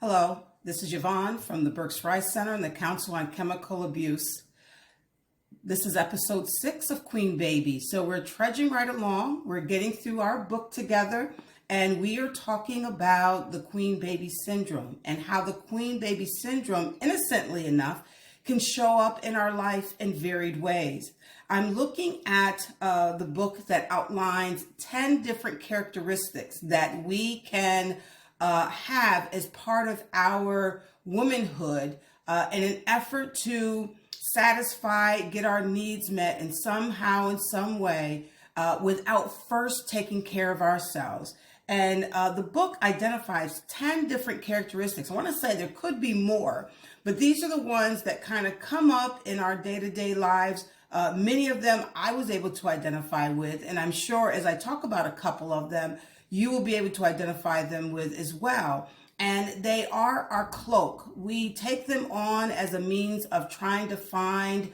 Hello, this is Yvonne from the Berks Rice Center and the Council on Chemical Abuse. This is episode 6 of Queen Baby. So we're trudging right along. We're getting through our book together, and we are talking about the Queen Baby Syndrome and how the Queen Baby Syndrome, innocently enough, can show up in our life in varied ways. I'm looking at the book that outlines 10 different characteristics that we can have as part of our womanhood in an effort to satisfy, get our needs met in somehow, in some way, without first taking care of ourselves. And the book identifies 10 different characteristics. I want to say there could be more, but these are the ones that kind of come up in our day-to-day lives. Many of them I was able to identify with, and I'm sure as I talk about a couple of them, you will be able to identify them with as well. And they are our cloak. We take them on as a means of trying to find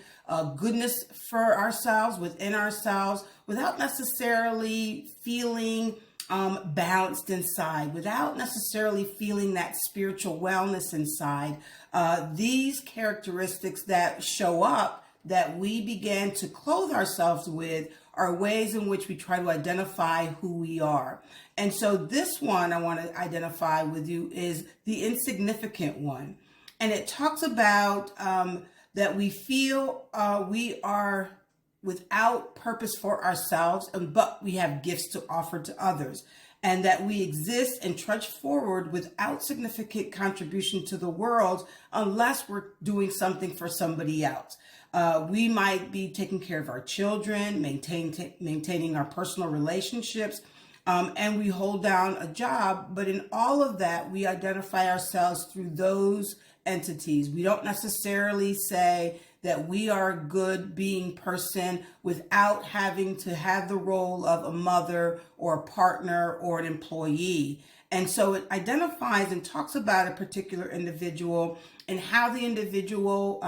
goodness for ourselves, within ourselves, without necessarily feeling balanced inside, without necessarily feeling that spiritual wellness inside. These characteristics that show up that we began to clothe ourselves with are ways in which we try to identify who we are. And so this one I want to identify with you is the insignificant one. And it talks about that we feel we are without purpose for ourselves, but we have gifts to offer to others. And that we exist and trudge forward without significant contribution to the world unless we're doing something for somebody else. We might be taking care of our children, maintaining our personal relationships, and we hold down a job. But in all of that, we identify ourselves through those entities. We don't necessarily say that we are a good being person without having to have the role of a mother or a partner or an employee. And so it identifies and talks about a particular individual and how the individual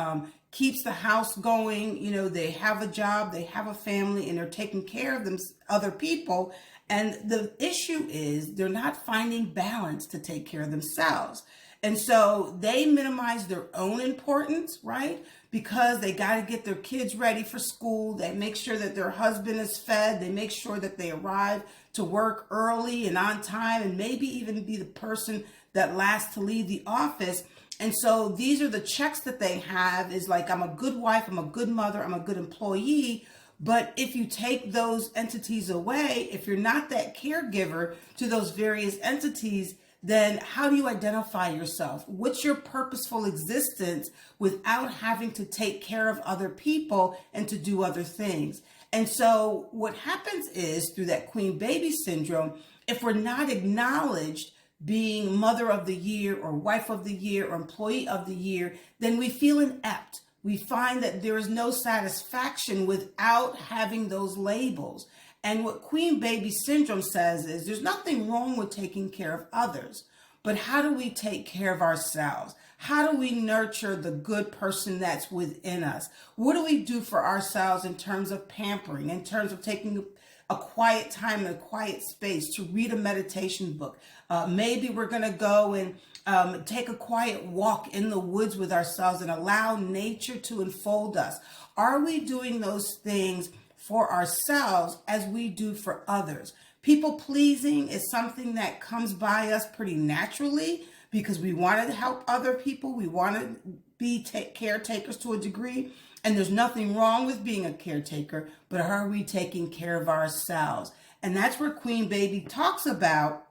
keeps the house going. You know, they have a job, they have a family, and they're taking care of them, other people. And the issue is they're not finding balance to take care of themselves. And so they minimize their own importance, right? Because they got to get their kids ready for school. They make sure that their husband is fed. They make sure that they arrive to work early and on time, and maybe even be the person that last to leave the office. And so these are the checks that they have, is like, I'm a good wife, I'm a good mother, I'm a good employee. But if you take those entities away, if you're not that caregiver to those various entities, then how do you identify yourself? What's your purposeful existence without having to take care of other people and to do other things? And so what happens is, through that Queen Baby Syndrome, if we're not acknowledged being Mother of the Year or Wife of the Year or Employee of the Year, then we feel inept. We find that there is no satisfaction without having those labels. And what Queen Baby Syndrome says is there's nothing wrong with taking care of others, but how do we take care of ourselves? How do we nurture the good person that's within us? What do we do for ourselves in terms of pampering, in terms of taking a quiet time in a quiet space to read a meditation book? Maybe we're going to go and take a quiet walk in the woods with ourselves and allow nature to enfold us. Are we doing those things for ourselves as we do for others? People pleasing is something that comes by us pretty naturally because we want to help other people. We want to be caretakers to a degree. And there's nothing wrong with being a caretaker, but are we taking care of ourselves? And that's where Queen Baby talks about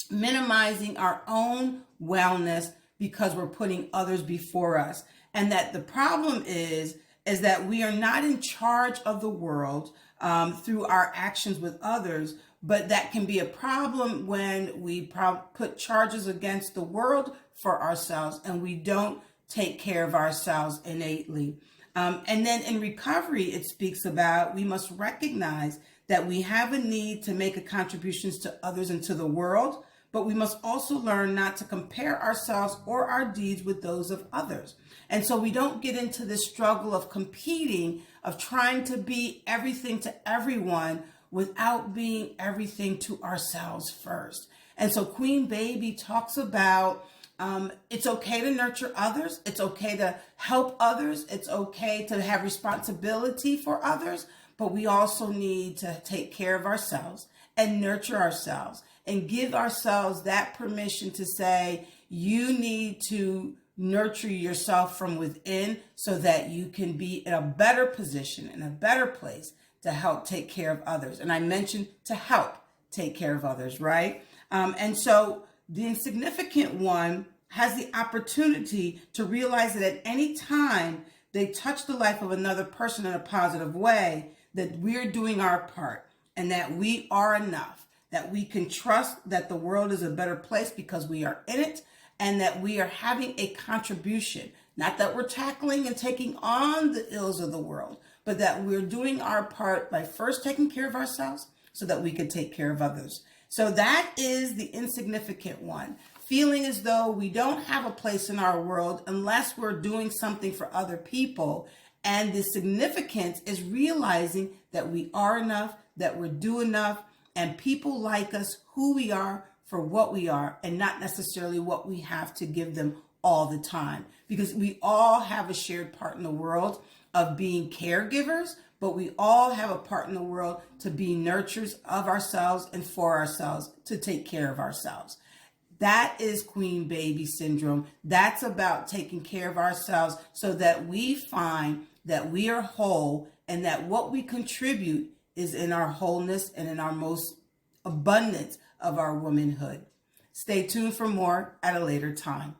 minimizing our own wellness because we're putting others before us. And that the problem is that we are not in charge of the world through our actions with others, but that can be a problem when we put charges against the world for ourselves and we don't take care of ourselves innately. And then in recovery, it speaks about we must recognize that we have a need to make a contributions to others and to the world, but we must also learn not to compare ourselves or our deeds with those of others. And so we don't get into this struggle of competing, of trying to be everything to everyone without being everything to ourselves first. And so Queen Baby talks about It's okay to nurture others. It's okay to help others. It's okay to have responsibility for others, but we also need to take care of ourselves and nurture ourselves and give ourselves that permission to say, you need to nurture yourself from within so that you can be in a better position, in a better place to help take care of others. And I mentioned to help take care of others, right? And so the insignificant one has the opportunity to realize that at any time they touch the life of another person in a positive way, that we're doing our part and that we are enough, that we can trust that the world is a better place because we are in it, and that we are having a contribution, not that we're tackling and taking on the ills of the world, but that we're doing our part by first taking care of ourselves so that we can take care of others. So that is the insignificant one, feeling as though we don't have a place in our world unless we're doing something for other people. And the significance is realizing that we are enough, that we're do enough, and people like us who we are for what we are, and not necessarily what we have to give them all the time. Because we all have a shared part in the world of being caregivers, but we all have a part in the world to be nurturers of ourselves and for ourselves, to take care of ourselves. That is Queen Baby Syndrome. That's about taking care of ourselves so that we find that we are whole and that what we contribute is in our wholeness and in our most abundance of our womanhood. Stay tuned for more at a later time.